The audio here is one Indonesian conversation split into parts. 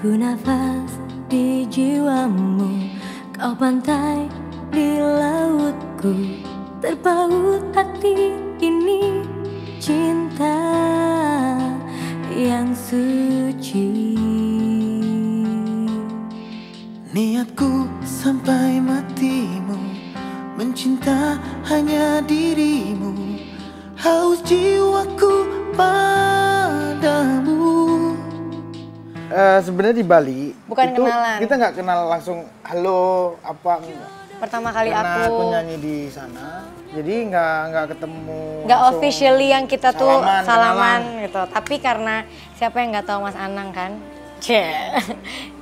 Ku nafas di jiwamu, kau pantai di lautku. Terpaut hati ini, cinta yang suci. Niatku sampai matimu, mencinta hanya dirimu. Haus jiwaku padamu. Sebenarnya di Bali bukan itu kenalan. kita nggak kenal langsung halo apa enggak. Pertama kali Karena aku nyanyi di sana, jadi nggak ketemu. nggak langsung officially yang kita tuh kenalan. salaman gitu. Tapi karena siapa yang nggak tahu Mas Anang kan?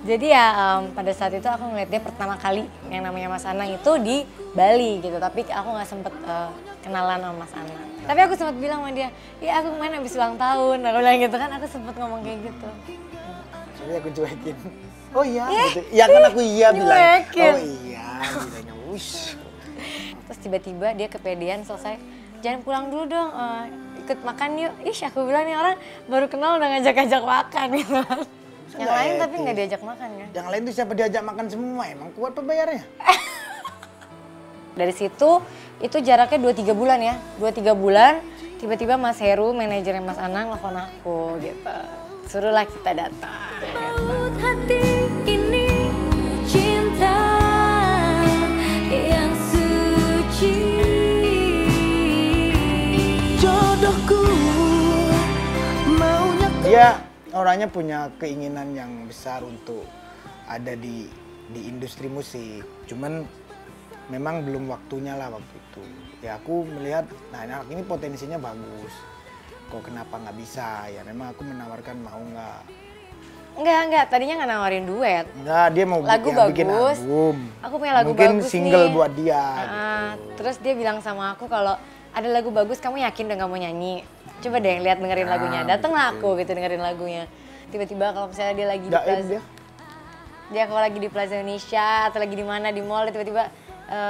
Jadi ya pada saat itu aku ngeliat dia pertama kali yang namanya Mas Anang itu di Bali gitu. Tapi aku nggak sempet kenalan sama Mas Anang. Tapi aku sempat bilang sama dia, ya aku kemarin habis ulang tahun. Aku bilang gitu kan, aku sempet ngomong kayak gitu. Jadi aku cuekin. Oh iya, gitu. Ya kan aku iya bilang. Cuekin. Oh iya, bilangnya wush. Terus tiba-tiba dia kepedean selesai, jangan pulang dulu dong, ikut makan yuk. Ih, aku bilang nih orang baru kenal udah ngajak-ngajak makan gitu. Yang lain tapi nggak diajak makan kan? Yang lain tuh siapa diajak makan semua, emang kuat pembayarnya? Dari situ, itu jaraknya 2-3 bulan ya. 2-3 bulan, tiba-tiba Mas Heru, manajernya Mas Anang, nelfon aku gitu. Suruhlah kita datang. Terpaut hati ini, cinta yang suci. Jodohku maunya dia orangnya punya keinginan yang besar untuk ada di industri musik. Cuman memang belum waktunya lah waktu itu. Ya aku melihat, nah anak ini potensinya bagus. Kok kenapa nggak bisa? Ya memang aku menawarkan mau nggak. Enggak. Tadinya nggak nawarin duet. Enggak, dia mau Lagu bikin bagus. album. Aku punya lagu Mungkin bagus single nih. buat dia. Terus dia bilang sama aku kalau ada lagu bagus, kamu yakin udah nggak mau nyanyi? Coba deh lihat dengerin lagunya. Datanglah aku gitu dengerin lagunya. Tiba-tiba kalau misalnya dia lagi di Plaza, dia kalau lagi di Plaza Indonesia atau lagi di mana di mall, tiba-tiba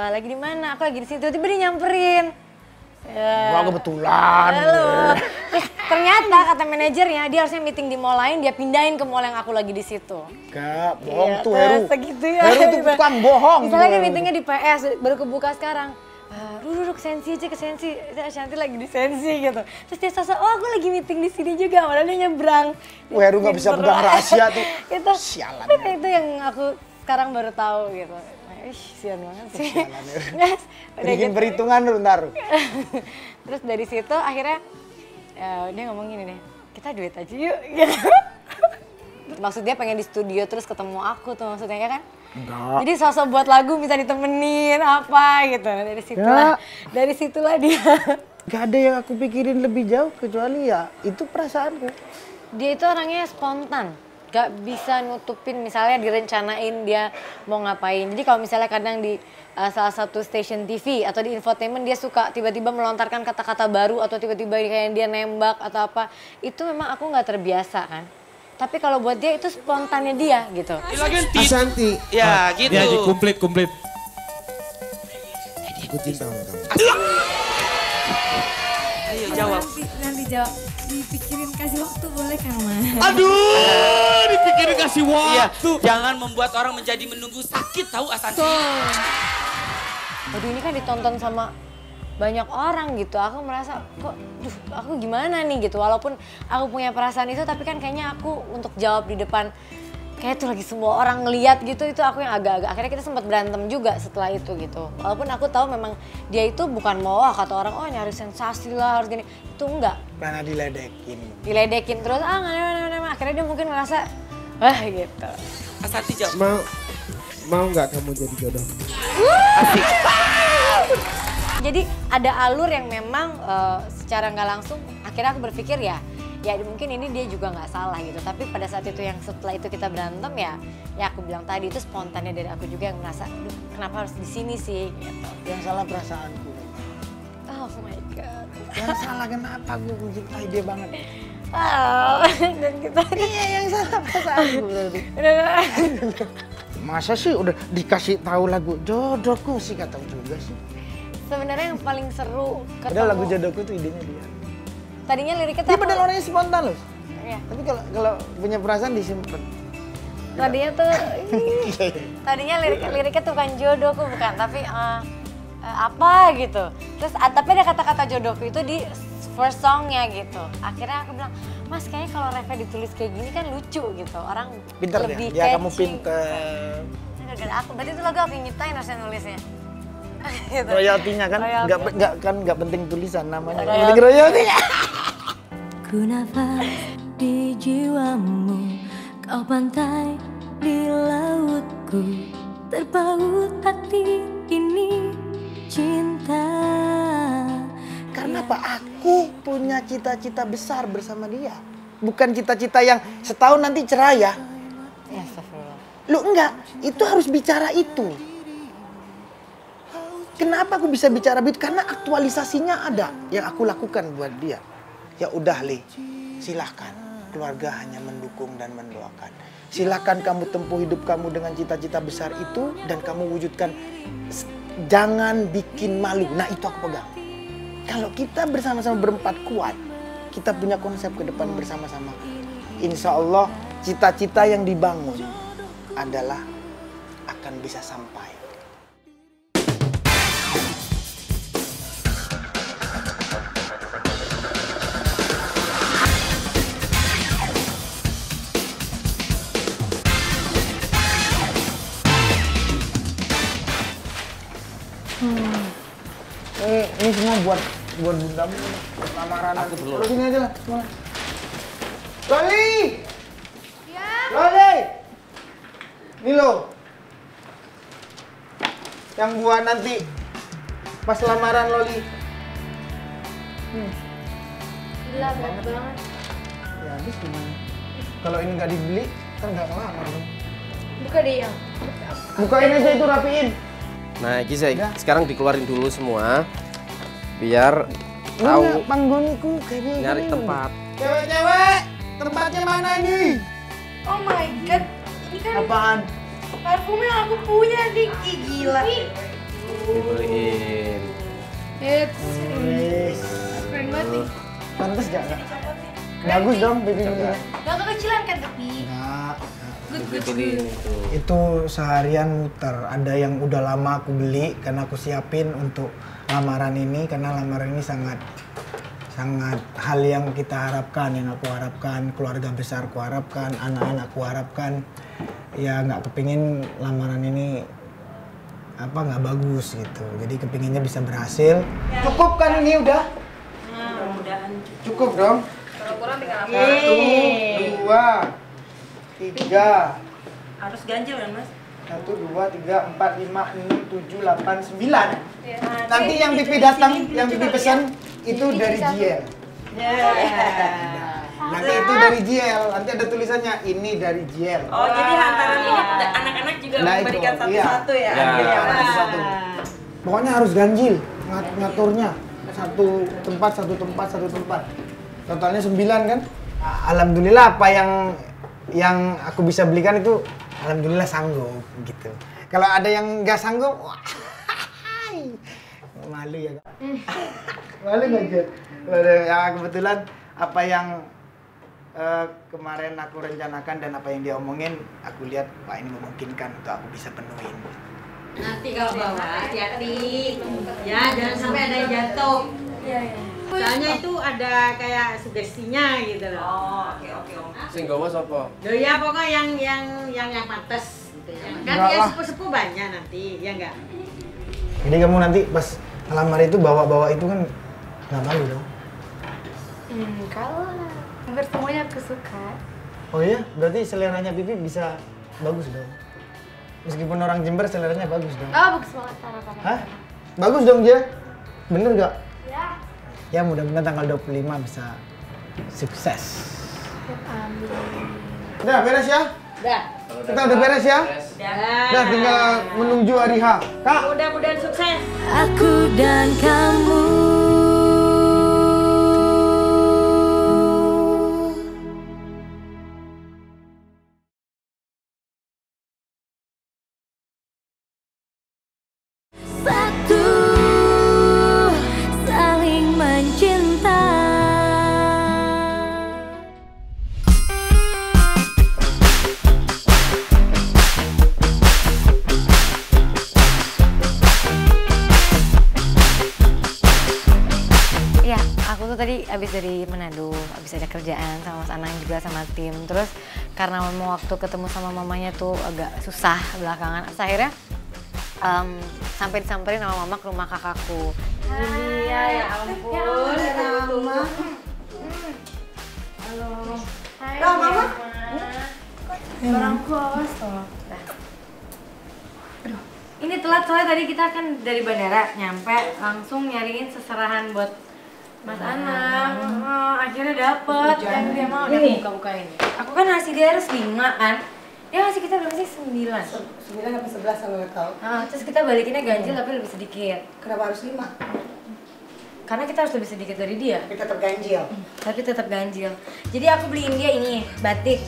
lagi di mana? Aku lagi di sini. Tiba-tiba dia nyamperin. Wah kebetulan. Halo. Ternyata kata manajernya dia harusnya meeting di mall lain, dia pindahin ke mall yang aku lagi di situ. Gak, bohong Iya, tuh Heru. segitu ya. Heru tuh tukang bohong. Misalnya dia meetingnya di PS, baru kebuka sekarang. Duduk ke Sensi aja, ke Sensi. Shanti lagi di Sensi gitu. Terus dia sosok, oh aku lagi meeting di sini juga, malah dia nyebrang. Heru gak bisa pegang rahasia tuh. Itu, Sialan. itu yang aku sekarang baru tahu gitu. Ih, sian banget sih. Yes, udah Bikin gitu. perhitungan dulu ntar. Terus dari situ akhirnya dia ngomong gini deh, kita duet aja yuk gitu. Maksud dia pengen di studio terus ketemu aku tuh maksudnya ya kan? Enggak. Jadi sosok buat lagu bisa ditemenin apa gitu. Dari situlah dia. Gak ada yang aku pikirin lebih jauh kecuali ya itu perasaanku. Dia itu orangnya spontan. Gak bisa nutupin misalnya direncanain dia mau ngapain. Jadi kalau misalnya kadang di salah satu stasiun TV atau di infotainment dia suka tiba-tiba melontarkan kata-kata baru atau tiba-tiba kayak dia nembak atau apa. Itu memang aku gak terbiasa kan. Tapi kalau buat dia itu spontannya dia gitu. Ashanti. Ya gitu. Ya komplit. Aku cinta sama kamu. Ayo jawab. Nanti jawab, dipikirin kasih waktu boleh kan Mas? Aduh, dipikirin kasih Iya, waktu. jangan membuat orang menjadi menunggu sakit tahu Ashanti. Waduh ini kan ditonton sama banyak orang gitu, aku merasa kok aku gimana nih gitu. Walaupun aku punya perasaan itu tapi kan kayaknya aku untuk jawab di depan kayak itu lagi semua orang ngeliat gitu, itu aku yang agak-agak. Akhirnya kita sempat berantem juga setelah itu gitu. Walaupun aku tahu memang dia itu bukan mau kata orang oh nyari sensasi lah harus gini, itu enggak. Karena Diledekin terus akhirnya dia mungkin ngerasa wah gitu. Ashanti jawab. Mau nggak kamu jadi jodoh? Asik. Jadi ada alur yang memang secara nggak langsung akhirnya aku berpikir ya mungkin ini dia juga nggak salah gitu. Tapi pada saat itu yang setelah itu kita berantem ya aku bilang tadi itu spontannya dari aku juga yang merasa duh kenapa harus di sini sih gitu. yang salah perasaanku. Oh my god. Yang salah kenapa aku mencintai dia banget. Dan kita Iya yang salah perasaanku berarti. Masa sih udah dikasih tahu lagu jodohku sih kata juga sih. sebenarnya yang paling seru ketemu. Padahal lagu jodohku tuh idenya dia. Tadinya liriknya Dia bener orangnya spontan loh. Iya. Tapi kalau punya perasaan disimpan. Tadinya tuh, tadinya liriknya tuh bukan jodohku bukan, tapi apa gitu. Terus tapi ada kata-kata jodohku itu di first songnya gitu. Akhirnya aku bilang, Mas kayaknya kalau refnya ditulis kayak gini kan lucu gitu. Orang Pinter lebih ya? Ya catchy. kamu pinter. Gara-gara aku, berarti itu lagu aku yang nyiptain harusnya nulisnya. Gitu. Royaltinya kan, Royalti. nggak penting tulisan namanya. Royalti. Penting royaltinya. Ku nafas di jiwamu, kau pantai di lautku, terpaut hati ini cinta. Karena apa? Aku punya cita-cita besar bersama dia. Bukan cita-cita yang setahun nanti cerai ya. Astagfirullah. Lu enggak, itu harus bicara itu. Kenapa aku bisa bicara begitu? Karena aktualisasinya ada yang aku lakukan buat dia. Ya udah Li, silahkan. Keluarga hanya mendukung dan mendoakan. Silahkan kamu tempuh hidup kamu dengan cita-cita besar itu dan kamu wujudkan. Jangan bikin malu. Nah itu aku pegang. Kalau kita bersama-sama berempat kuat, kita punya konsep ke depan bersama-sama. Insya Allah cita-cita yang dibangun adalah akan bisa sampai. Ini semua buat bundamu, buat lamaran. Aku perlu. Terus sini aja lah, semua. Loli! Ya. Loli! Ini lo. Yang buat nanti pas lamaran Loli. Gila, berat banget. Ya habis gimana? Kalau ini nggak dibeli, kan nggak ngelamar dong. Buka deh yang. Bukain aja itu, rapiin. Nah, ini saya sekarang dikeluarin dulu semua biar Lu tahu nggak panggungku kayak gini. nyari tempat. Cewek-cewek, tempatnya mana ini? Oh my god, ini kan Apaan? parfum yang aku punya nih, Ih, gila. Dibeliin. Wis. Keren banget nih. Pantes gak? Bagus dong pipi-pipinya. Gak kekecilan kan tapi. Enggak. Dibeliin itu. Itu seharian muter. Ada yang udah lama aku beli karena aku siapin untuk lamaran ini, karena lamaran ini sangat hal yang kita harapkan, yang aku harapkan, keluarga besar aku harapkan, anak-anak aku harapkan. Ya nggak kepingin lamaran ini nggak bagus gitu. Jadi kepinginnya bisa berhasil. Cukup kan ini udah? Cukup dong. Kurang tinggal apa? 1, 2, 3. Harus ganjil kan mas? 1, 2, 3, 4, 5, 6, 7, 8, 9. Nanti yang pipi datang, yang pipi pesan itu dari JL. Nanti itu dari JL, nanti ada tulisannya ini dari JL. Oh, jadi hantaran ini anak-anak juga Nah, itu, memberikan satu-satu ya? Ya. Iya, satu-satu. Pokoknya harus ganjil ngaturnya. Satu tempat. Totalnya 9 kan? Alhamdulillah apa yang aku bisa belikan itu alhamdulillah sanggup gitu. Kalau ada yang nggak sanggup, wah, malu ya Kak. Malu nggak Jen? Kalau ada ya, kebetulan apa yang kemarin aku rencanakan dan apa yang dia omongin, aku lihat wah ini memungkinkan untuk aku bisa penuhin. Nanti kalau bawa hati-hati, ya jangan sampai ada yang jatuh. Soalnya itu ada kayak sugestinya gitu loh. Oh, oke. Sing gawa sapa? Loh ya pokoknya yang pantas gitu ya. Kan Enggak ya lah. sepuh-sepuh banyak nanti, ya enggak? Jadi kamu nanti pas ngelamar itu bawa itu kan nggak malu dong? Kalau hampir semuanya aku suka. Oh iya, berarti seleranya Pipi bisa bagus dong. Meskipun orang Jember seleranya bagus dong. Oh bagus banget parah. Hah? Bagus dong dia? Bener gak? Ya. Ya mudah-mudahan tanggal 25 bisa sukses. Amin. Udah beres ya? Udah. Kita udah beres ya? Udah tinggal menunggu hari H. Kak, Mudah-mudahan sukses. Aku dan kamu. Satu saling mencinta. Iya, aku tuh tadi abis dari Manado, abis ada kerjaan sama Mas Anang juga sama tim. Terus karena mau waktu ketemu sama mamanya tuh agak susah belakangan. Terus akhirnya sampai disamperin sama mama ke rumah kakakku. Iya, ya ampun. Mama. Halo. Hai, Mama. Barang kos tuh. Aduh, ini telat soalnya tadi kita kan dari bandara nyampe langsung nyariin seserahan buat Mas Anang. Akhirnya dapet dan dia mau buka-buka ini. Aku kan ngasih dia harus 5 kan. Dia ngasih kita berapa sih? 9. 9 sampai 11 kalau nggak tahu. Terus kita balikinnya ganjil tapi lebih sedikit. Kenapa harus 5? Karena kita harus lebih sedikit dari dia. Tapi tetap ganjil. Tapi tetap ganjil. Jadi aku beliin dia ini batik.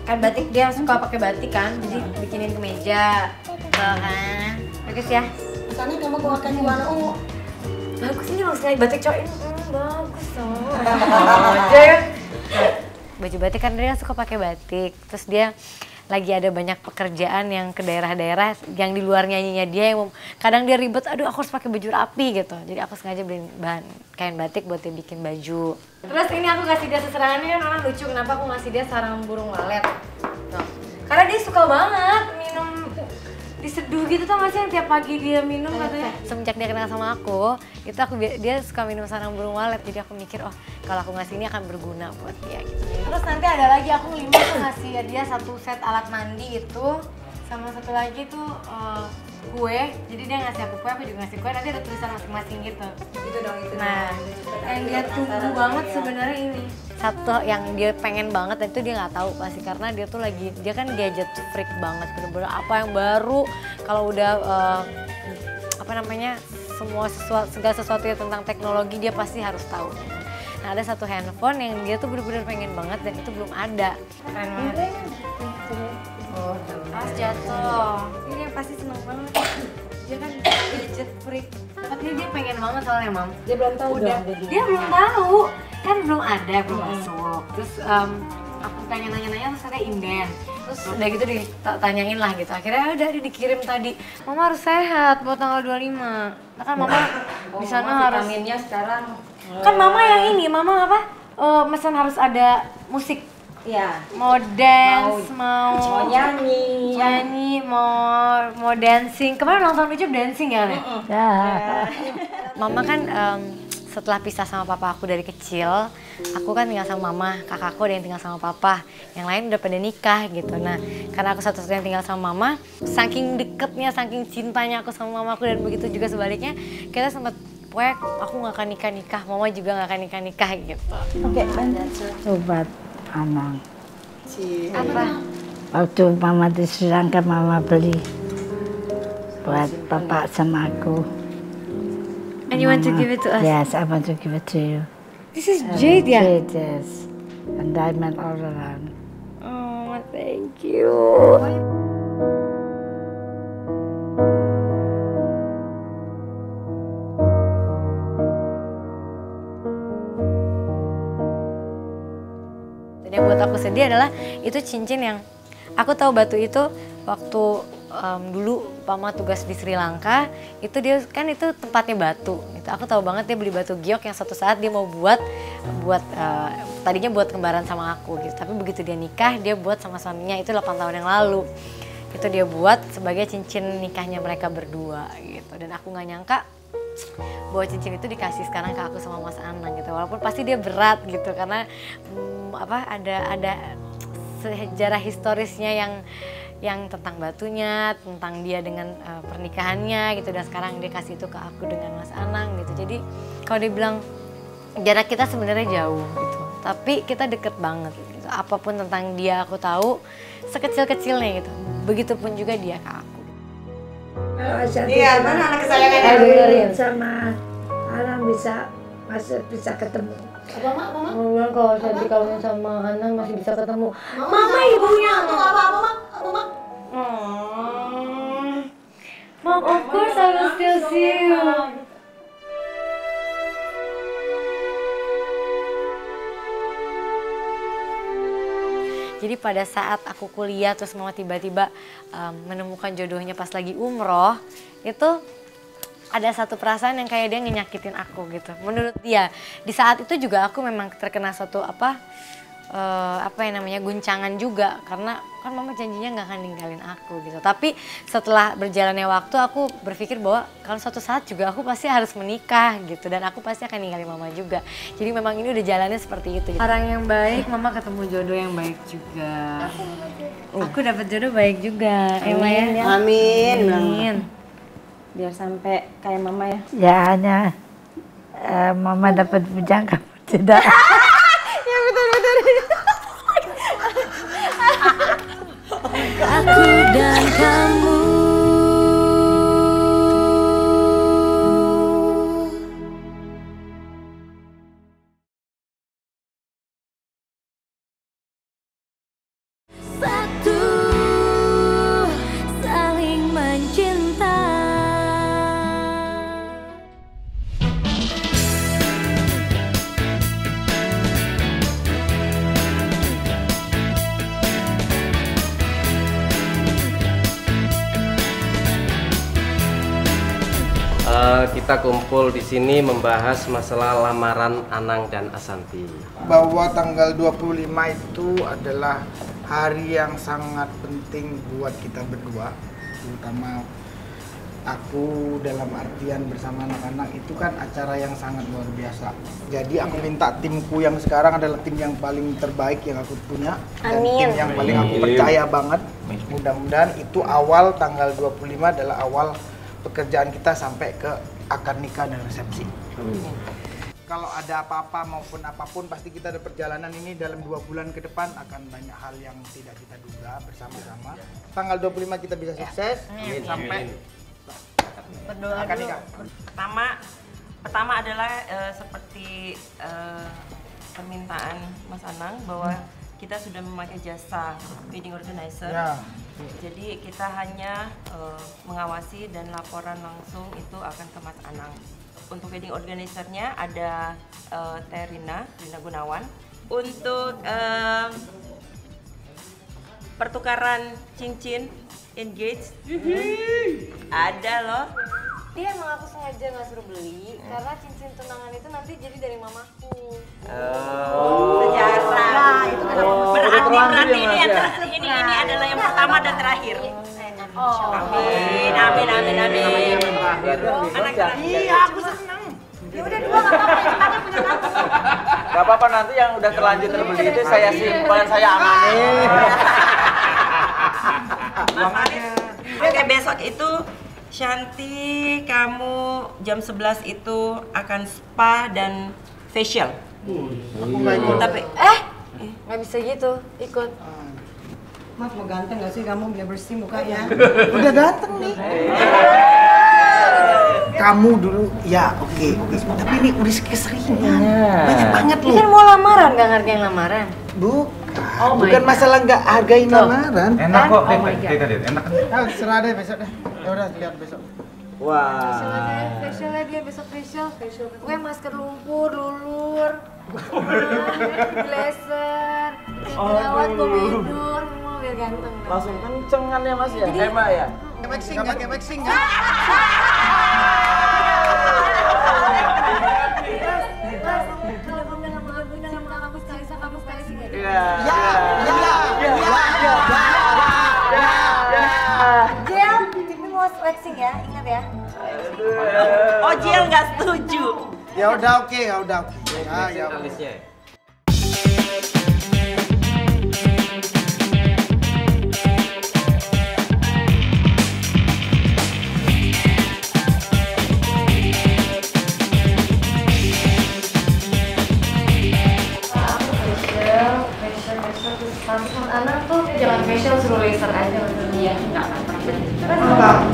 Kan batik dia suka pakai batik kan, jadi bikinin kemeja. Kan. Bagus ya. Misalnya kamu bawa kasih warna ungu. Bagus ini maksudnya batik cowok ini. Bagus dong. Aja ya. Baju batik kan dia suka pakai batik. Terus dia lagi ada banyak pekerjaan yang ke daerah-daerah yang di luar nyanyinya dia yang kadang dia ribet, aduh aku harus pakai baju rapi gitu. Jadi aku sengaja beliin bahan kain batik buat dia bikin baju. Terus ini aku kasih dia seserahannya kan orang lucu, kenapa aku ngasih dia sarang burung walet. Tuh. Karena dia suka banget minum diseduh gitu tuh masih yang tiap pagi dia minum katanya. Semenjak dia kenal sama aku, itu dia suka minum sarang burung walet. Jadi aku mikir, oh kalau aku ngasih ini akan berguna buat dia gitu. Terus nanti ada lagi aku 5 tuh ngasih dia 1 set alat mandi itu, sama 1 lagi tuh kue. Jadi dia ngasih aku kue, aku juga ngasih kue. Nanti ada tulisan masing-masing gitu. Itu dong itu. Nah, yang dia tunggu banget sebenarnya ini. Satu yang dia pengen banget dan itu dia nggak tahu pasti karena dia tuh dia kan gadget freak banget, bener-bener apa yang baru kalau udah segala sesuatu ya tentang teknologi dia pasti harus tahu. Nah ada satu handphone yang dia tuh bener-bener pengen banget dan itu belum ada. Keren banget. Oh, pas jatuh. Ini dia pasti seneng banget. Dia kan gadget freak. Tapi dia pengen banget soalnya, Mam. Dia belum tahu Udah. Dia belum tahu. Kan belum ada, belum masuk. Terus aku tanya-nanya terus ada inden. Terus udah gitu ditanyain lah gitu. Akhirnya udah dikirim tadi. Mama harus sehat buat tanggal 25. Nah kan Mama di sana harus vitaminnya sekarang. Kan Mama yang ini, Mama apa? Mesen harus ada musik. Iya. Mau dance, mau nyanyi, mau dancing. Kemarin ulang tahun Ucup dancing ya, Le? Ya. Mama kan setelah pisah sama papa aku dari kecil, aku kan tinggal sama mama, kakakku ada yang tinggal sama papa, yang lain udah pada nikah gitu. Nah, karena aku satu-satunya tinggal sama mama, saking deketnya, saking cintanya aku sama mamaku dan begitu juga sebaliknya, kita sempat pokoknya aku nggak akan nikah-nikah, mama juga nggak akan nikah-nikah gitu. Oke, Obat Anang. Apa? Waktu mama di Sri Lanka mama beli buat papa sama aku. And you want to give it to us? Yes, I want to give it to you. This is jade ya? Jade, yes. And diamond all around. Oh, thank you. Yang buat aku sedih adalah itu cincin yang aku tahu batu itu waktu dulu Mama tugas di Sri Lanka, itu dia kan itu tempatnya batu. Itu aku tahu banget dia beli batu giok yang suatu saat dia mau buat tadinya buat kembaran sama aku gitu. Tapi begitu dia nikah, dia buat sama suaminya itu 8 tahun yang lalu. Itu dia buat sebagai cincin nikahnya mereka berdua gitu. Dan aku nggak nyangka bahwa cincin itu dikasih sekarang ke aku sama Mas Anang gitu. Walaupun pasti dia berat gitu karena ada sejarah historisnya yang tentang batunya, tentang dia dengan pernikahannya gitu, dan sekarang dia kasih itu ke aku dengan Mas Anang gitu. Jadi kalau dibilang jarak kita sebenarnya jauh gitu, tapi kita deket banget gitu. Apapun tentang dia aku tahu sekecil-kecilnya gitu. Begitupun juga dia ke aku. Iya, mana anak kesayangan Dengerin sama Anang bisa ketemu. Apa mak? Mama kalau Santi kawin sama Anang masih bisa ketemu. Mama ibunya. Apa? Mom, of course I will still see you. Jadi pada saat aku kuliah terus mama tiba-tiba menemukan jodohnya pas lagi umroh, itu ada satu perasaan yang kayak dia nyakitin aku gitu. Menurut dia, di saat itu juga aku memang terkena satu guncangan juga, karena kan mama janjinya nggak akan ninggalin aku gitu. Tapi setelah berjalannya waktu aku berpikir bahwa kalau suatu saat juga aku pasti harus menikah gitu, dan aku pasti akan ninggalin mama juga. Jadi memang ini udah jalannya seperti itu. Orang yang baik, mama ketemu jodoh yang baik juga. Aku dapat jodoh baik juga. Amin. Ya. Amin. Amin. Biar sampai kayak mama ya. Ya hanya mama dapat bujang, kamu tidak. Ya betul-betul. Aku dan kamu. Satu, saling mencinta. Kita kumpul di sini membahas masalah lamaran Anang dan Asanti. Bahwa tanggal 25 itu adalah hari yang sangat penting buat kita berdua, terutama aku dalam artian bersama anak-anak. Itu kan acara yang sangat luar biasa. Jadi aku minta timku yang sekarang adalah tim yang paling terbaik yang aku punya. Dan tim yang paling aku percaya banget. Mudah-mudahan itu awal tanggal 25 adalah awal pekerjaan kita sampai ke akad nikah dan resepsi. Kalau ada apa-apa maupun apapun, pasti kita ada perjalanan ini dalam 2 bulan ke depan akan banyak hal yang tidak kita duga bersama-sama. Tanggal 25 kita bisa sukses sampai Berdoa akad dulu. nikah. Pertama adalah seperti permintaan Mas Anang bahwa kita sudah memakai jasa wedding organizer. Ya. Jadi kita hanya mengawasi dan laporan langsung itu akan ke Mas Anang. Untuk wedding organizer-nya ada Rina Gunawan. Untuk pertukaran cincin engage ada loh. Dia emang aku sengaja nggak suruh beli karena cincin tunangan itu nanti jadi dari mamaku. Sejarah. Nah, itu berarti ini adalah yang pertama dan terakhir. Amin. Anak iya, aku senang. Ya udah 2 nggak apa-apa, yang pertama punya kamu. Gak apa-apa, nanti yang udah terlanjur terbeli itu saya simpan, saya amani. Oke, besok itu Shanti, kamu jam 11 itu akan spa dan facial. Aku nggak ikut. Tapi Nggak bisa gitu, ikut. Mas mau ganteng nggak sih kamu biar bersih mukanya? Udah dateng nih. Kamu dulu, ya oke. Tapi ini udah keseringan. Banyak banget Ini loh. kan mau lamaran, nggak ngargain lamaran. Bukan masalah nggak hargain lamaran. Enak kok, Oh my God. enak kan? Serah deh besok deh. Ya udah lihat besok. Wah. Facialnya dia besok facial. Gue masker lumpur, lulur, blazer, jerawat, komedor, semua biar ganteng. Langsung kencengan ya Mas ya? Hemat ya? Kayak waxing nggak? Gel, Tipi mau waxing ya, ingat ya. Oh, Jiel nggak setuju. Ya udah oke. Ya udah. Alisnya. Facial terus sama anak tuh jangan facial, suruh laser aja. Iya, nggak apa-apa.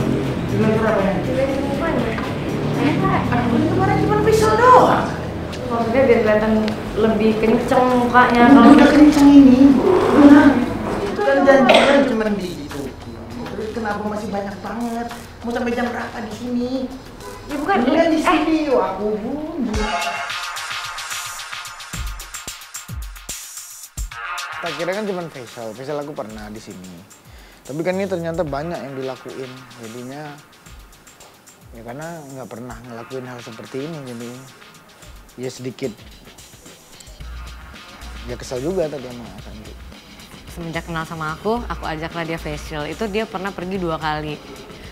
Kemarin cuma facial doang. Maksudnya biar kelihatan lebih kenceng mukanya. Kalau Udah kenceng ini. Kan janjian cuma di itu. Terus kenapa masih banyak banget? Mau sampai jam berapa di sini? ya bukan Udah di sini, aku bunyi. Tak kira kan cuma facial aku pernah di sini. Tapi kan ini ternyata banyak yang dilakuin, jadinya Ya karena nggak pernah ngelakuin hal seperti ini, jadi ya sedikit ya kesel juga tadi sama Santi. Semenjak kenal sama aku ajaklah dia facial. Itu dia pernah pergi 2 kali.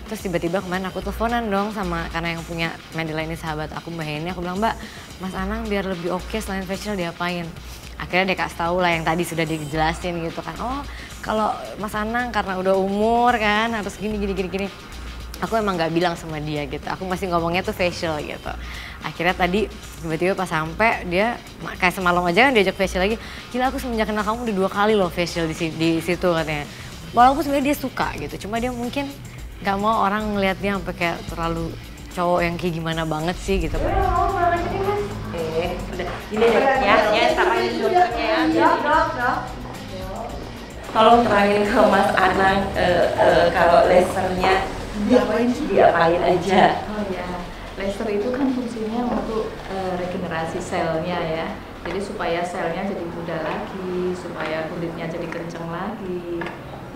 Terus tiba-tiba kemarin aku teleponan dong sama, karena yang punya Medila ini sahabat aku, Mbak Heni. Aku bilang, Mbak, Mas Anang biar lebih oke selain facial diapain? Akhirnya dia kasih tahu lah yang tadi sudah dijelasin gitu kan. Oh, kalau Mas Anang karena udah umur kan harus gini. Aku emang nggak bilang sama dia gitu. Aku masih ngomongnya tuh facial gitu. Akhirnya tadi tiba-tiba pas sampai dia kayak semalam aja kan diajak facial lagi. Gila, aku semenjak kenal kamu udah 2 kali loh facial di situ katanya. Walaupun sebenarnya dia suka gitu. Cuma dia mungkin nggak mau orang ngeliat dia sampai kayak terlalu cowok yang kayak gimana banget sih gitu. Udah, ini ya, terakhir dokternya ya. Dok. Tolong terangin ke Mas Anang kalau lasernya diapain aja. Oh ya, laser itu kan fungsinya untuk regenerasi selnya ya. Jadi supaya selnya jadi muda lagi, supaya kulitnya jadi kenceng lagi.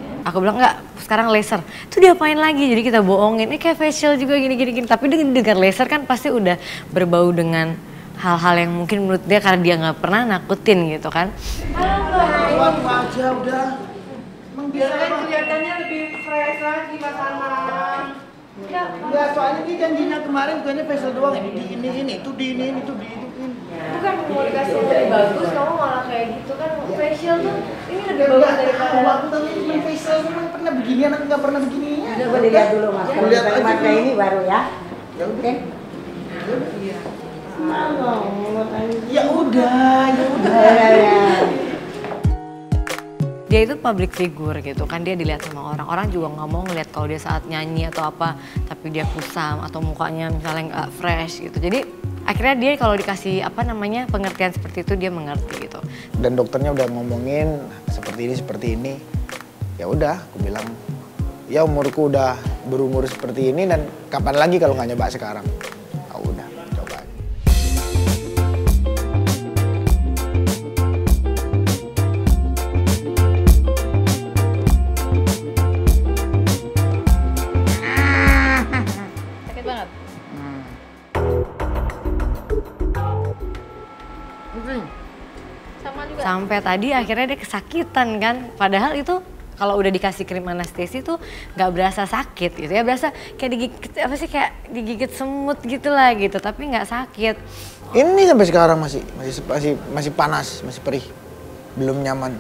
Ya. Aku bilang enggak, sekarang laser. Itu diapain lagi? Jadi kita bohongin. Ini kayak facial juga gini. Tapi dengan laser kan pasti udah berbau dengan hal-hal yang mungkin menurut dia karena dia nggak pernah nakutin gitu kan. Waktu aja udah. Biar kan kelihatannya lebih fresh lagi Mas Anang. Enggak, soalnya dia janjinya kemarin bukannya facial doang, di ini, itu di ini. Bukan mau dikasih lebih bagus, kamu malah kayak gitu kan. Facial tuh ini lebih bagus daripada waktu tadi cuma facial, memang pernah begini, anak nggak pernah begini. Udah boleh lihat dulu Mas, kalau lihat aja pakai dulu. ini baru ya. Ya udah. Iya. Ya udah. dia itu public figure gitu kan, dia dilihat sama orang. Orang juga nggak mau ngeliat kalau dia saat nyanyi atau apa, tapi dia kusam atau mukanya misalnya nggak fresh gitu. Jadi akhirnya dia kalau dikasih pengertian seperti itu dia mengerti gitu. Dan dokternya udah ngomongin seperti ini. Ya udah, aku bilang ya umurku udah berumur seperti ini dan kapan lagi kalau nggak nyoba sekarang. Ya udah, coba aja. Sakit banget. Sama juga. Sampai tadi akhirnya dia kesakitan kan, padahal itu kalau udah dikasih krim anestesi tuh nggak berasa sakit gitu ya, berasa kayak digigit semut gitulah gitu, tapi nggak sakit. Ini sampai sekarang masih panas, masih perih, belum nyaman.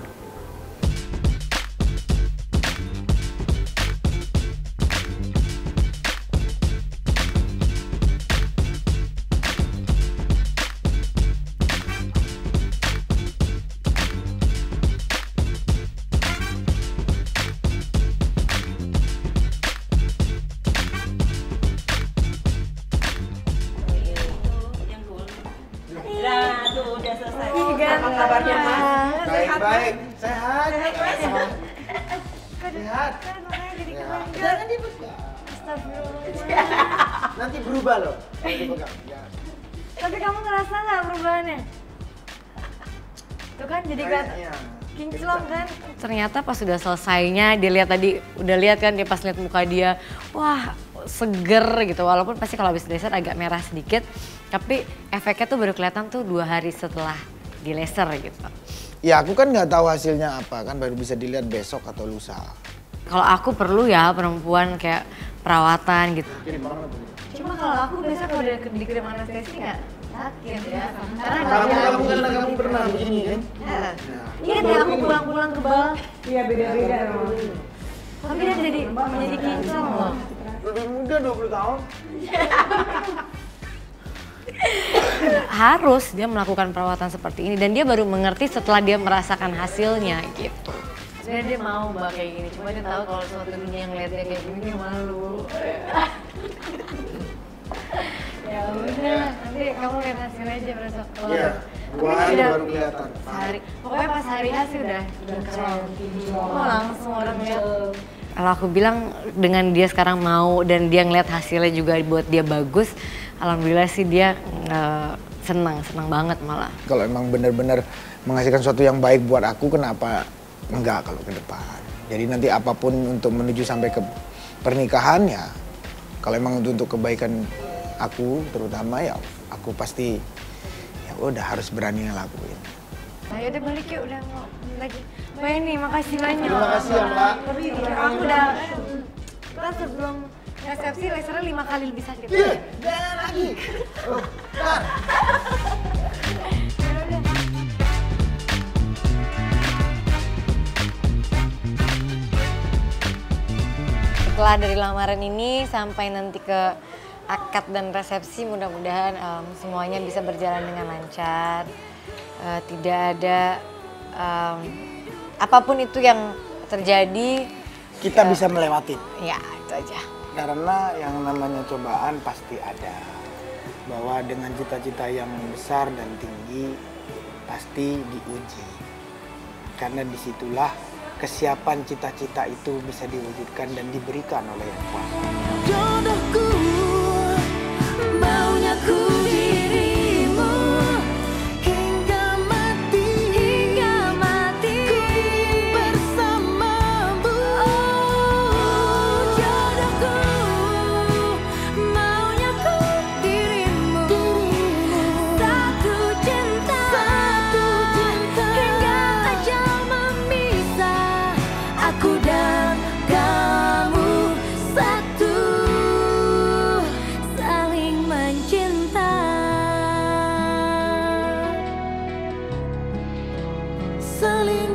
Nah, tuh udah selesai. Apa kabarnya Mas? Baik, sehat. Sehat. Jangan dibuka. Nanti berubah loh. Kalau dipegang. Tapi kamu ngerasa nggak perubahannya? Tuh kan jadi kinclong kan. Ternyata pas sudah selesainya dia lihat tadi, udah lihat kan dia pas lihat muka dia, wah seger gitu. Walaupun pasti kalau habis laser agak merah sedikit, tapi efeknya tuh baru kelihatan tuh 2 hari setelah di laser gitu. Ya aku kan nggak tahu hasilnya apa, kan baru bisa dilihat besok atau lusa. Kalau aku perlu ya perempuan kayak perawatan gitu. Cuma kalau aku biasa kalau di krim anestesi nggak sakit ya. Karena kamu pernah begini kan? iya deh, aku pulang-pulang kebal. Iya beda-beda. Tapi dia menjadi kinclong loh. Lebih muda 20 tahun. Harus dia melakukan perawatan seperti ini dan dia baru mengerti setelah dia merasakan hasilnya gitu. Sebenarnya dia mau mbak kayak gini, cuma dia tahu kalau suatu dunia yang lihat dia kayak gini dia malu. Ya udah, nanti kamu lihat hasilnya aja besok. Iya, 2 hari baru kelihatan. Sehari, pokoknya pas hari hasil udah keren. Oh langsung orang lihat. Kalau aku bilang dengan dia sekarang mau dan dia ngeliat hasilnya juga buat dia bagus, alhamdulillah sih dia senang banget malah. Kalau emang benar-benar menghasilkan sesuatu yang baik buat aku, kenapa enggak kalau ke depan. Jadi nanti apapun untuk menuju sampai ke pernikahan ya kalau emang untuk kebaikan aku terutama ya aku pasti ya udah harus berani ngelakuin. Ayo udah balik yuk, udah mau lagi. Mbak ini makasih banyak. Terima kasih ya Mbak. Aku udah kita sebelum resepsi lasernya 5 kali lebih sakit. Jangan lagi. Setelah dari lamaran ini sampai nanti ke akad dan resepsi, mudah-mudahan semuanya bisa berjalan dengan lancar. Tidak ada apapun itu yang terjadi. Kita bisa melewati. Ya, itu aja. Karena yang namanya cobaan pasti ada. Bahwa dengan cita-cita yang besar dan tinggi pasti diuji. Karena disitulah kesiapan cita-cita itu bisa diwujudkan dan diberikan oleh Yang Kuasa. Jodohku, maunya ku dirimu hingga mati ku bersamamu. Jodohku, maunya ku dirimu satu cinta hingga ajal memisah aku dan kamu satu saling mencinta, saling